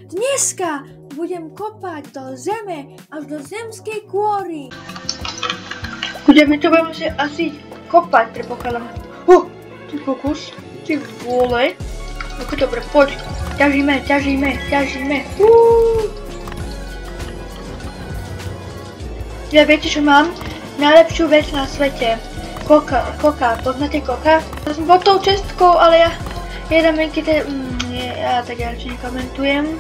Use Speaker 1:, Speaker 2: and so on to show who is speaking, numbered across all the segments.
Speaker 1: Dneska budem kopať do zeme až do zemskej kôry.
Speaker 2: Budeme to asi kopať, predpokladám. Ty kokos, ty vole. No dobre, poď. Ťažíme. Ja viete, čo mám? Najlepšiu vec na svete. Koka. Poznáte koka? Ja som pod tou čestkou, ale ja dám niekde... Ja tak radšej nekomentujem.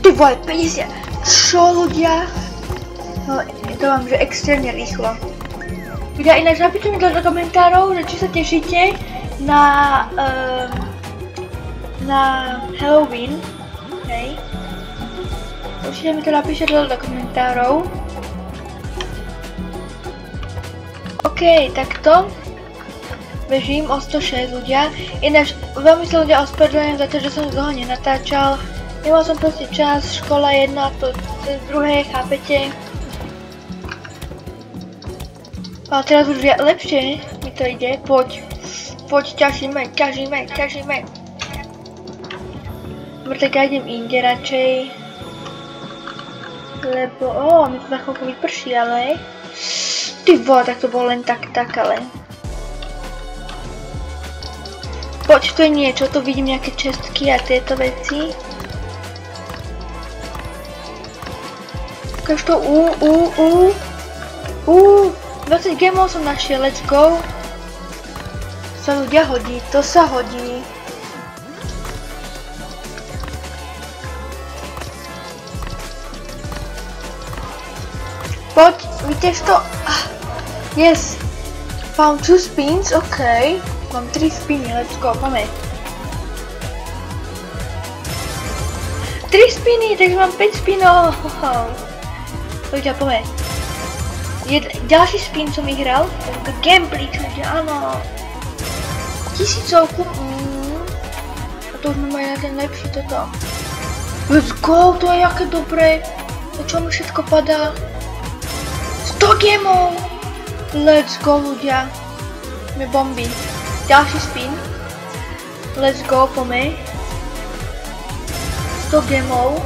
Speaker 2: Ty vole, 50. Čo ľudia? No, to mám, že extrémne rýchlo. Ľudia, ináč napíšte mi to do komentárov, že či sa tešíte na Halloween. Hej. Určite mi to napíšte do komentárov. OK, takto. Bežím o 106 ľudia. Ináč, veľmi sa ľudia ospravedlňujem za to, že som dlho nenatáčal. Nemal som proste čas, škola jedna, to cez druhé, chápete? Ale teraz už lepšie mi to ide. Poď, ťažíme. Dobre, tak ja idem inde radšej. Lebo, mi to za chvíľku vyprší, ale... Ty vole, tak to bolo len tak, ale... Poď, tu je niečo, tu vidím nejaké čestky a tieto veci. Ukáž to, 20 gemov som našiel, let's go. Sa ľudia hodí, to sa hodí. Poď, víte to? Yes. Found 2 spins, OK. Mám 3 spiny, let's go, poďme. 3 spiny, takže mám 5 spinov. Ľudia, poďme. Ďalší spin som vyhral. Gameplay, ľudia, áno. 1000. A to už mám aj na ten lepší toto. Let's go, to je aké dobré. A čo mi všetko padá? 100 gemov! Let's go, ľudia. Me bomby. Ďalší spin. Let's go, poďme. 100 gemov.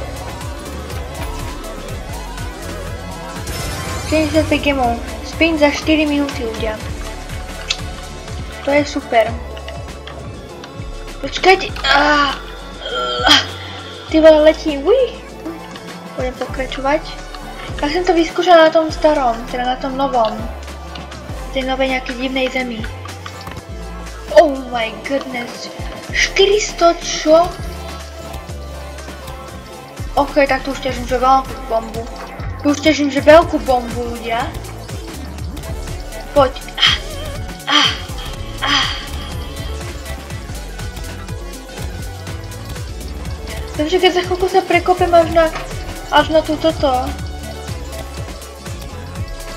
Speaker 2: 75 gemov. Spin za 4 minúty, ľudia. To je super. Počkajte. Ty vole, letím. Budem pokračovať. Ja som to vyskúšala na tom starom, teda na tom novom. Tej novej nejakej divnej zemi. Oh my goodness. 400 čo? OK, tak tu už ťažím, že veľkú bombu. Tu už ťažím, že veľkú bombu, ľudia. Poď. Takže keď za chvíľku sa prekopem až na túto.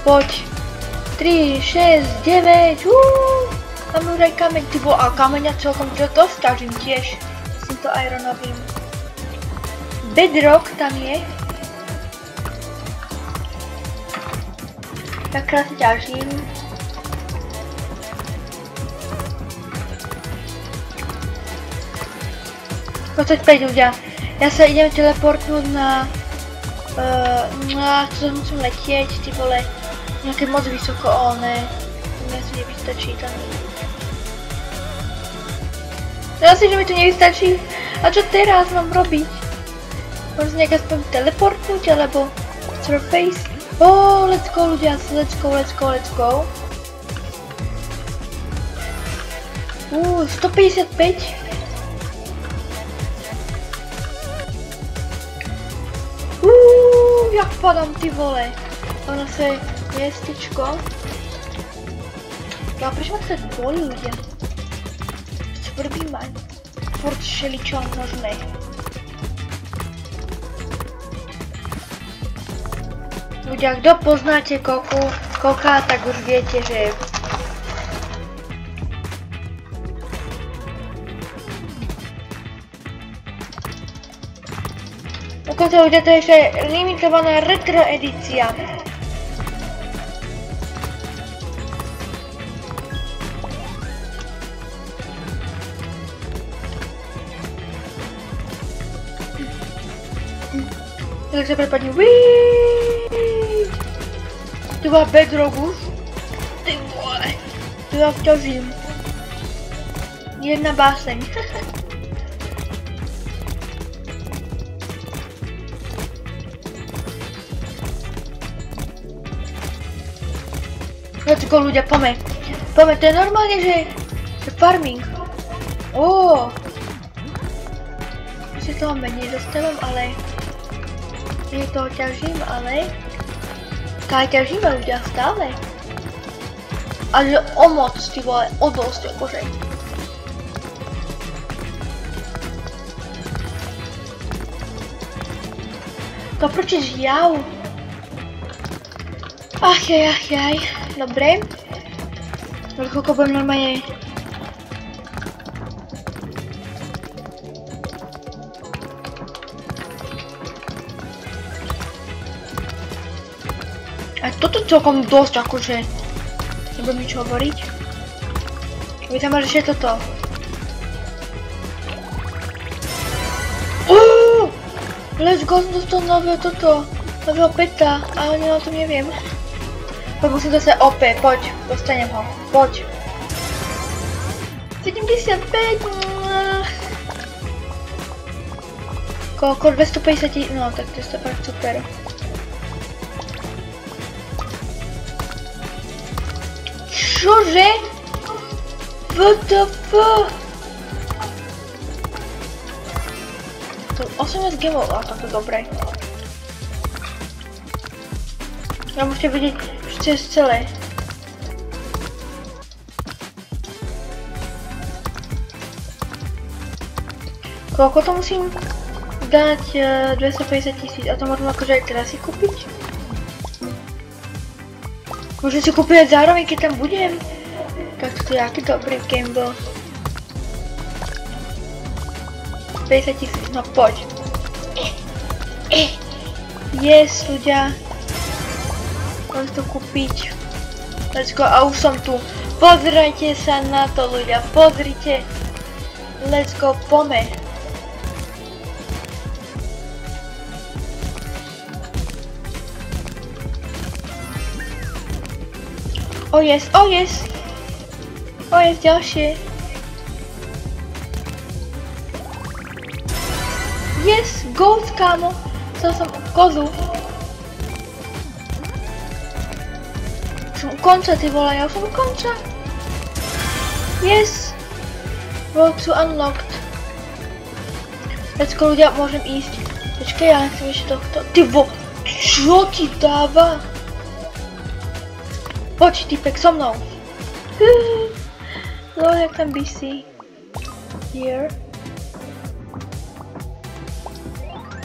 Speaker 2: Poď. 3, 6, 9, tam už aj kameň, ty vole, a kameňa celkom dosť ťažím tiež, s týmto ironovým. Bedrock tam je. Tak krásne ťažím. Poďte späť, ľudia. Ja sa idem teleportnúť na... to musím letieť, ty vole. Nejaké moc vysoko, ne. Mňa si nevystačí tam. Ja si, že mi to nevystačí. A čo teraz mám robiť? Môžem sa nejak aspoň teleportnúť, alebo surface? Let's go, ľudia, let's go. 155. Jak padám, ty vole. Ono sa je miestečko. Ja prečo ma to tak bolí, ľudia? Svrbí ma. Furt šeličo možné. Ľudia, kto poznáte koka, tak už viete, že... Dokonca, ľudia, to je ešte limitovaná retro edícia. Tak sa prepadne. Tu má bedrock už. Ty vole. Tu ja vťažím. Jedna báseň. Let's go ľudia, poďme. Poďme, to je normálne, že farming. Si toho menej dostávam, ale je toho ťažím, ale stále ťažíme ľudia, stále. A že o moc, ty vole, o dosť, akože. To proč žiaľ? Ach jaj. Dobre. Koľko budem normálne... A toto celkom dosť, akože... Nebudem nič hovoriť. Vítam, že je toto. Let's go, som dostal nového toto. Nového peta, ale o tom neviem. Poď musím dostať OP, poď, dostanem ho, poď. 75. Koľko? 250, no tak to je fakt super. Čože? WTF? To 18 gemov, ale tak to dobré. Ja môžete vidieť cez celé. Koľko to musím dať? 250 000 a to môžem akože aj teraz si kúpiť? Môžem si kúpiť aj zároveň, keď tam budem? Tak to je aký dobrý gamble. 50 000, no poď. Yes, ľudia. Môžem to kúpiť. Let's go, a už som tu. Pozrite sa na to, ľudia, pozrite. Let's go, poďme. Oh yes, oh yes. Oh yes, ďalšie. Yes, ghost, kámo. Chcel som kozu. Som u konca, ty vole, ja som u konca. Yes. Road to unlocked. Let's go, ľudia, môžem ísť. Počkej, ja nechcem ešte tohto. Ty vo, čo ti dáva? Poď, typek, so mnou. Lol, jak tam BC. Here.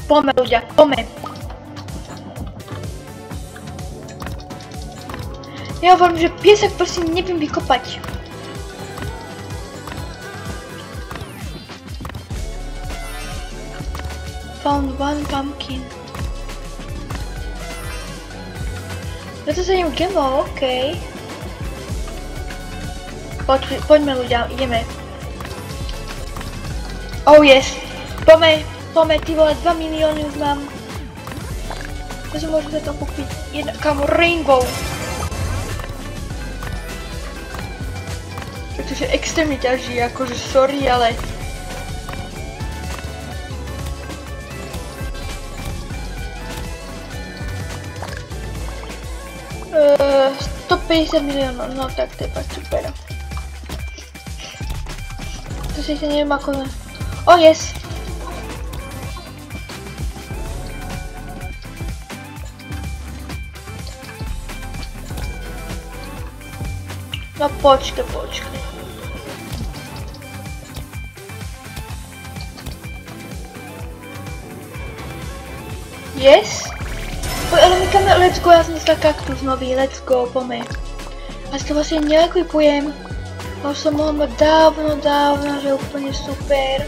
Speaker 2: Poďme, ľudia, poďme. Ja hovorím, že piesok prosím neviem vykopať. Found one pumpkin. 27 gemov, okej. Poďme ľudia, ideme. Oh yes, poďme, ty vole, 2 milióny už mám. Takže môžem sa to kúpiť. Jedna, kamo, rainbow. Pretože extrémne ťaží, akože sorry, ale... Uh, 150 miliónov, no tak to je fakt super. To si neviem ako... Oh yes! No počkaj. Yes? Ale my kam, let's go, ja som dostal kaktus nový, let's go, poďme. A si to vlastne neekvipujem. Už som mohol mať dávno, že úplne super.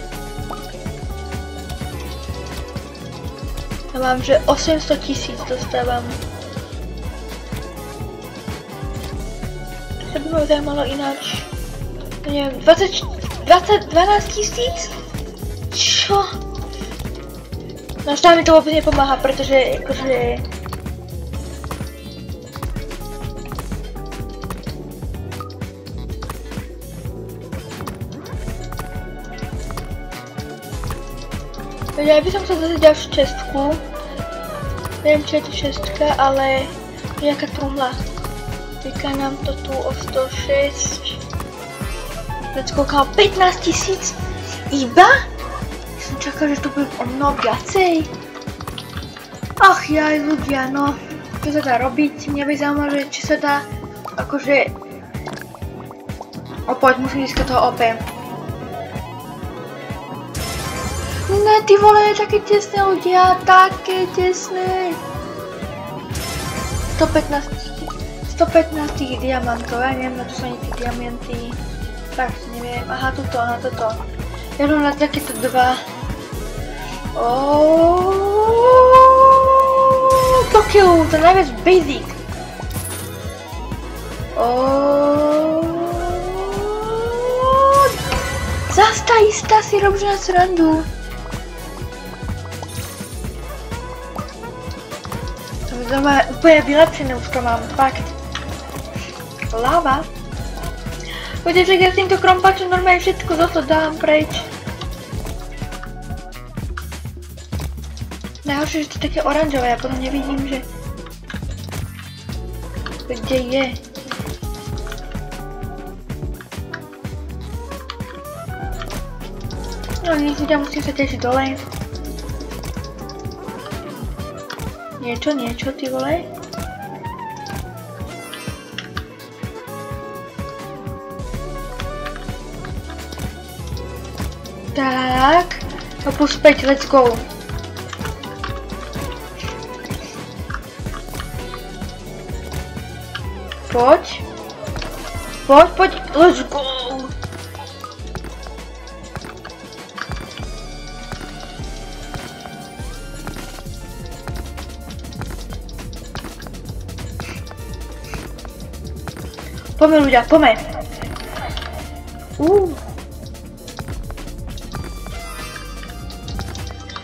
Speaker 2: Ja mám, že 800 000 dostávam. To by ma zaujímalo ináč. Neviem, 12 000? Čo? No stále mi to vôbec nepomáha, pretože akože... Ja by som chcel zase ďalšiu čestku. Neviem, čo je to čestka, ale je nejaká truhla. Týka nám to tu o 106. Let's go, 15 000 iba? Ja som čakal, že to bude o mnoho viacej. Ach jaj, ľudia, no. Čo sa dá robiť? Mňa by zaujímalo, že či sa dá, akože... Opoď, musím získať toho OP. Ne, ty vole, také tesné ľudia, také tesné. 115 diamantov, ja neviem, na čo sú ani tie diamanty. Tak, neviem, aha, tuto, na toto. Ja mám na takéto dva. Pokiaľ, to je najviac basic. Zas tá istá si robí na srandu. To má úplne vylepšené, už to mám, fakt. Lava. Poďte, že ja s týmto krompačom normálne všetko toto dám preč. Najhoršie, že to je také oranžové, ja potom nevidím, že... Kde je? No nic, ľudia, musím sa tešiť dole. Niečo, ty vole. Tak, hopu späť, let's go. Poď, let's go. Poďme ľudia, poďme.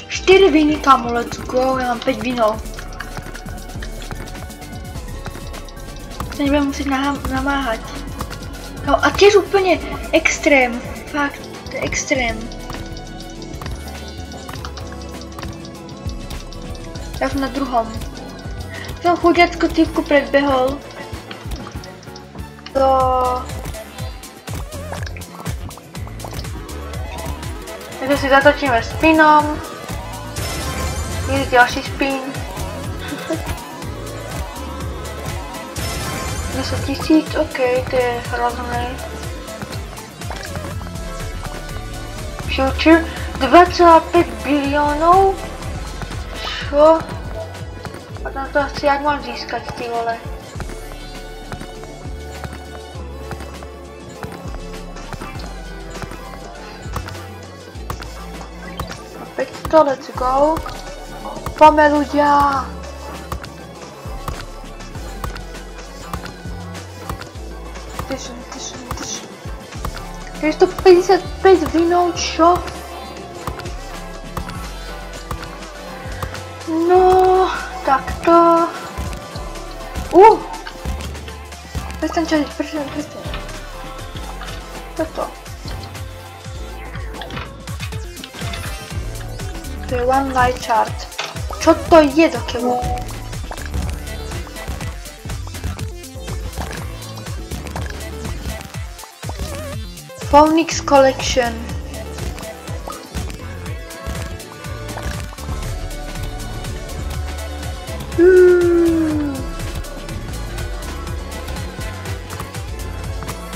Speaker 2: 4 viny, kamo, let's go, ja mám 5 vinov. To nebudem musieť namáhať. A tiež úplne extrém, fakt, to je extrém. Ja som na druhom. Som chudiacko typku predbehol. Takže si zatočíme spinom. Je ďalší spin. 10 000, ok, to je hrozné. Future 2,5 biliónov? Čo? Potom to asi jak mám získať, ty vole. Let's go. Poďme ľudia. Tyšen. 455 vinov, čo? No, takto. Prestaň čadiť, prestaň. Toto. To je one light chart. Čo to je do keľu? Phoenix Collection.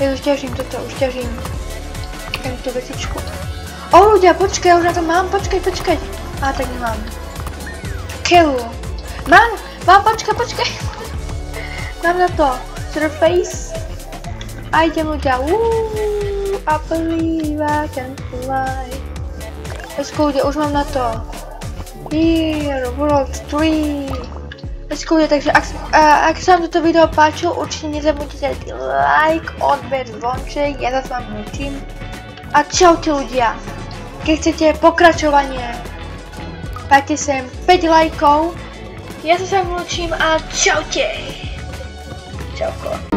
Speaker 2: Ja už ťažím toto, Jem tú vecičku. Ľudia, počkaj, ja už na to mám, počkaj. A tak nemám. Keľu. Mám, počkaj. Mám na to. Surface. A idem ľudia. I believe I can fly. Let's go, ľudia, už mám na to. Here, World 3. Let's go, ľudia, takže ak sa vám toto video páčilo, určite nezabudnite dať like, odber, zvonček, ja zase vám učím. A čaute ľudia. Keď chcete pokračovanie,
Speaker 1: dajte sem 5 lajkov.
Speaker 2: Ja sa s vami lúčim a čaute. Čauko.